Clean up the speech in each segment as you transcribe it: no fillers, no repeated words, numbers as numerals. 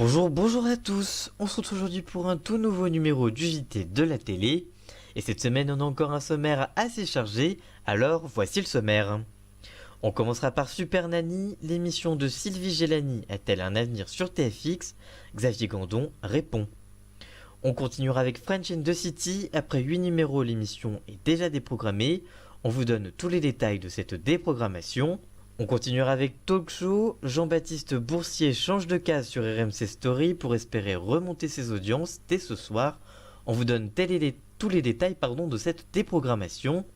Bonjour à tous, on se retrouve aujourd'hui pour un tout nouveau numéro du JT de la télé. Et cette semaine on a encore un sommaire assez chargé, alors voici le sommaire. On commencera par Super Nanny, l'émission de Sylvie Gélani a-t-elle un avenir sur TFX? Xavier Gandon répond. On continuera avec French and the City, après 8 numéros l'émission est déjà déprogrammée, on vous donne tous les détails de cette déprogrammation. On continuera avec Talk Show, Jean-Baptiste Boursier change de case sur RMC Story pour espérer remonter ses audiences dès ce soir. On vous donne tous les détails de cette déprogrammation.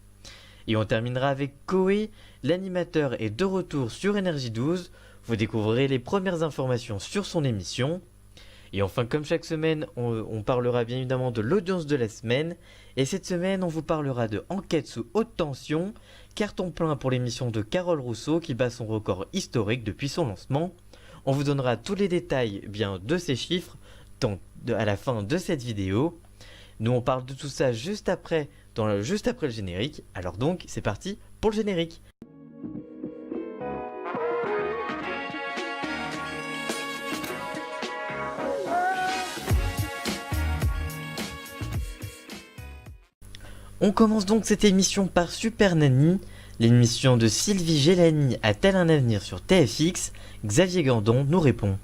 Et on terminera avec Koé, l'animateur est de retour sur Énergie 12. Vous découvrirez les premières informations sur son émission. Et enfin, comme chaque semaine, on parlera bien évidemment de l'audience de la semaine. Et cette semaine, on vous parlera de Enquête sous haute tension, carton plein pour l'émission de Carole Rousseau qui bat son record historique depuis son lancement. On vous donnera tous les détails de ces chiffres à la fin de cette vidéo. Nous, on parle de tout ça juste après le générique. Alors donc, c'est parti pour le générique. On commence donc cette émission par Super Nanny. L'émission de Sylvie Gélani a-t-elle un avenir sur TFX? Xavier Gandon nous répond.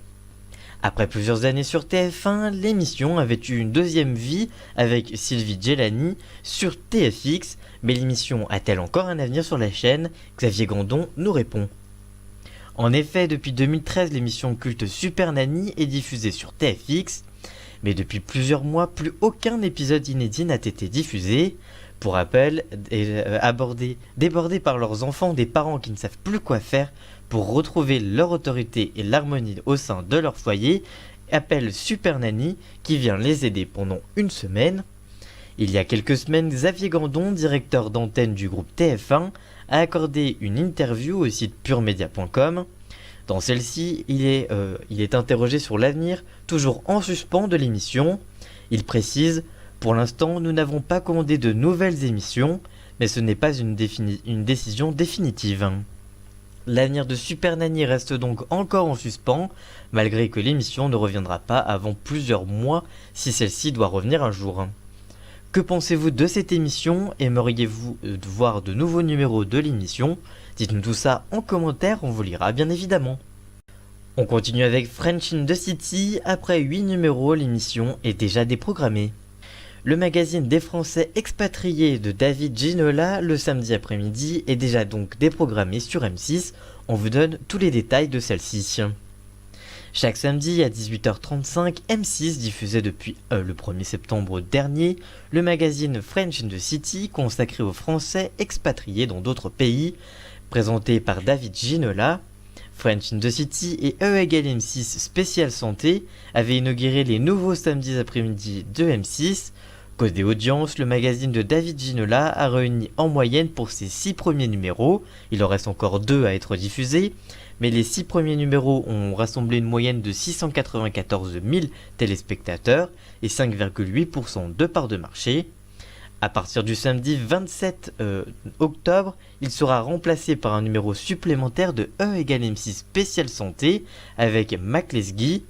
Après plusieurs années sur TF1, l'émission avait eu une deuxième vie avec Sylvie Gélani sur TFX, mais l'émission a-t-elle encore un avenir sur la chaîne? Xavier Gandon nous répond. En effet, depuis 2013, l'émission culte Super Nanny est diffusée sur TFX, mais depuis plusieurs mois, plus aucun épisode inédit n'a été diffusé. Pour rappel, débordés par leurs enfants, des parents qui ne savent plus quoi faire pour retrouver leur autorité et l'harmonie au sein de leur foyer, appellent Super Nanny qui vient les aider pendant une semaine. Il y a quelques semaines, Xavier Gandon, directeur d'antenne du groupe TF1, a accordé une interview au site puremedia.com. Dans celle-ci, il est interrogé sur l'avenir, toujours en suspens de l'émission. Il précise: pour l'instant, nous n'avons pas commandé de nouvelles émissions, mais ce n'est pas une décision définitive. L'avenir de Super Nanny reste donc encore en suspens, malgré que l'émission ne reviendra pas avant plusieurs mois si celle-ci doit revenir un jour. Que pensez-vous de cette émission? Aimeriez-vous voir de nouveaux numéros de l'émission? Dites-nous tout ça en commentaire, on vous lira bien évidemment. On continue avec French and the City. Après 8 numéros, l'émission est déjà déprogrammée. Le magazine des Français expatriés de David Ginola, le samedi après-midi, est déjà donc déprogrammé sur M6. On vous donne tous les détails de celle-ci. Chaque samedi à 18h35, M6 diffusait depuis le 1er septembre dernier le magazine French and the City consacré aux Français expatriés dans d'autres pays, présenté par David Ginola. French and the City et E=M6 spécial santé avaient inauguré les nouveaux samedis après-midi de M6. Côté audience, le magazine de David Ginola a réuni en moyenne pour ses 6 premiers numéros, il en reste encore 2 à être diffusés, mais les 6 premiers numéros ont rassemblé une moyenne de 694 000 téléspectateurs et 5,8% de part de marché. À partir du samedi 27 octobre, il sera remplacé par un numéro supplémentaire de E=M6 spécial santé avec Mac Lesguy.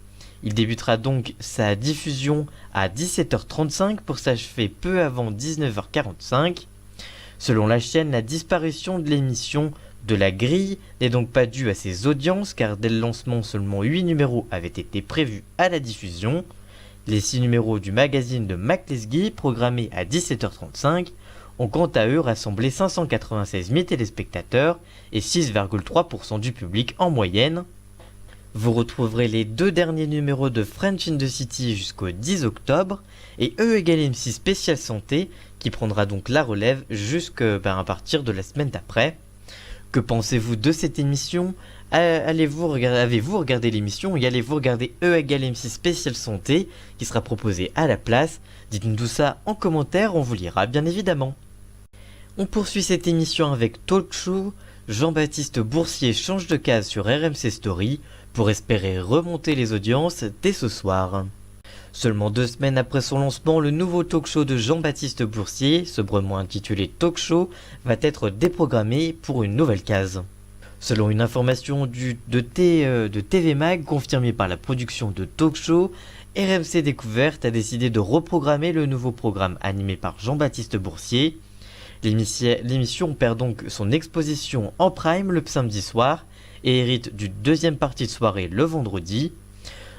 Il débutera donc sa diffusion à 17h35 pour s'achever peu avant 19h45. Selon la chaîne, la disparition de l'émission de la grille n'est donc pas due à ses audiences car dès le lancement, seulement 8 numéros avaient été prévus à la diffusion. Les 6 numéros du magazine de Mac Lesguy, programmés à 17h35, ont quant à eux rassemblé 596 000 téléspectateurs et 6,3% du public en moyenne. Vous retrouverez les 2 derniers numéros de French and the City jusqu'au 10 octobre et E=M6 spécial santé qui prendra donc la relève à partir de la semaine d'après. Que pensez-vous de cette émission? Avez-vous regardé l'émission et allez-vous regarder E=M6 spécial santé qui sera proposé à la place? Dites-nous tout ça en commentaire, on vous lira bien évidemment. On poursuit cette émission avec Talk Show. Jean-Baptiste Boursier change de case sur RMC Story pour espérer remonter les audiences dès ce soir. Seulement 2 semaines après son lancement, le nouveau talk show de Jean-Baptiste Boursier, sobrement intitulé Talk Show, va être déprogrammé pour une nouvelle case. Selon une information de TV Mag confirmée par la production de Talk Show, RMC Découverte a décidé de reprogrammer le nouveau programme animé par Jean-Baptiste Boursier. L'émission perd donc son exposition en prime le samedi soir et hérite d'une deuxième partie de soirée le vendredi.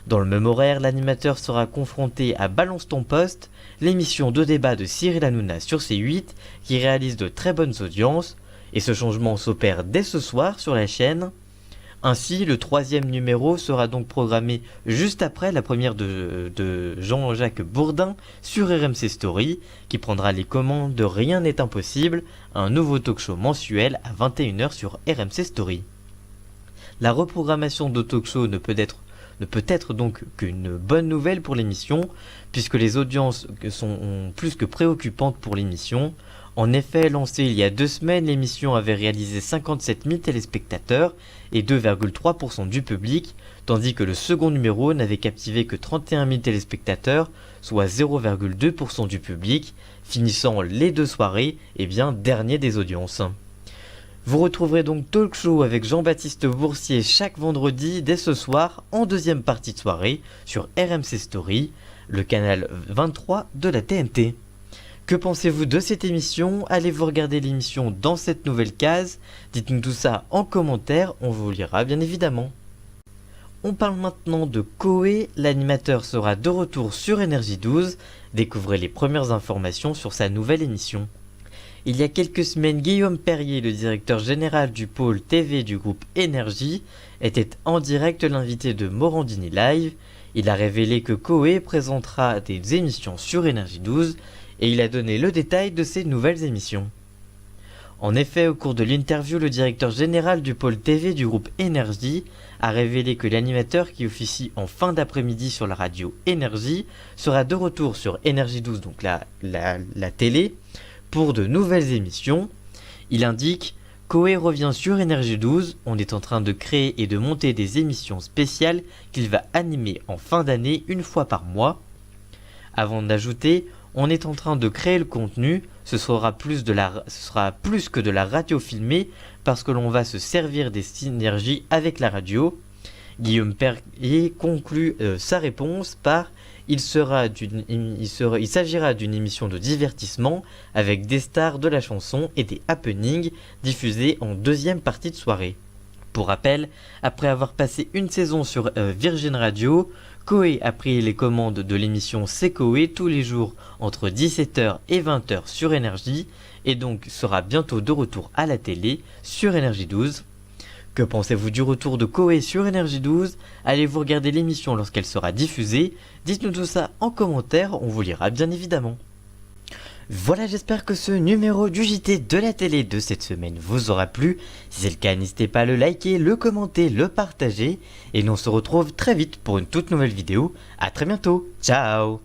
Dans le même horaire, l'animateur sera confronté à Balance ton poste, l'émission de débat de Cyril Hanouna sur C8 qui réalise de très bonnes audiences, et ce changement s'opère dès ce soir sur la chaîne. Ainsi, le troisième numéro sera donc programmé juste après la première de Jean-Jacques Bourdin sur RMC Story, qui prendra les commandes de Rien n'est impossible, un nouveau talk-show mensuel à 21h sur RMC Story. La reprogrammation de talk-show ne peut être donc qu'une bonne nouvelle pour l'émission, puisque les audiences sont plus que préoccupantes pour l'émission. En effet, lancée il y a 2 semaines, l'émission avait réalisé 57 000 téléspectateurs et 2,3% du public, tandis que le second numéro n'avait captivé que 31 000 téléspectateurs, soit 0,2% du public, finissant les 2 soirées dernier des audiences. Vous retrouverez donc Talk Show avec Jean-Baptiste Boursier chaque vendredi dès ce soir en deuxième partie de soirée sur RMC Story, le canal 23 de la TNT. Que pensez-vous de cette émission? Allez-vous regarder l'émission dans cette nouvelle case? Dites-nous tout ça en commentaire, on vous lira bien évidemment. On parle maintenant de Koé, l'animateur sera de retour sur Énergie 12, découvrez les premières informations sur sa nouvelle émission. Il y a quelques semaines, Guillaume Perrier, le directeur général du pôle TV du groupe Énergie, était en direct l'invité de Morandini Live. Il a révélé que Koé présentera des émissions sur Énergie 12 et il a donné le détail de ces nouvelles émissions. En effet, au cours de l'interview, le directeur général du pôle TV du groupe Énergie a révélé que l'animateur qui officie en fin d'après-midi sur la radio Énergie sera de retour sur Énergie 12, donc la télé, pour de nouvelles émissions. Il indique « Koé revient sur Énergie 12, on est en train de créer et de monter des émissions spéciales qu'il va animer en fin d'année une fois par mois. » Avant d'ajouter « On est en train de créer le contenu, ce sera plus que de la radio filmée parce que l'on va se servir des synergies avec la radio. » Guillaume Perrier conclut sa réponse par « Il s'agira d'une émission de divertissement avec des stars de la chanson et des happenings diffusés en deuxième partie de soirée. » Pour rappel, après avoir passé une saison sur Virgin Radio, Koé a pris les commandes de l'émission C'est Koé tous les jours entre 17h et 20h sur Énergie et donc sera bientôt de retour à la télé sur Énergie 12. Que pensez-vous du retour de Koé sur Énergie 12? Allez-vous regarder l'émission lorsqu'elle sera diffusée? Dites-nous tout ça en commentaire, on vous lira bien évidemment. Voilà, j'espère que ce numéro du JT de la télé de cette semaine vous aura plu. Si c'est le cas, n'hésitez pas à le liker, le commenter, le partager. Et nous on se retrouve très vite pour une toute nouvelle vidéo. A très bientôt, ciao!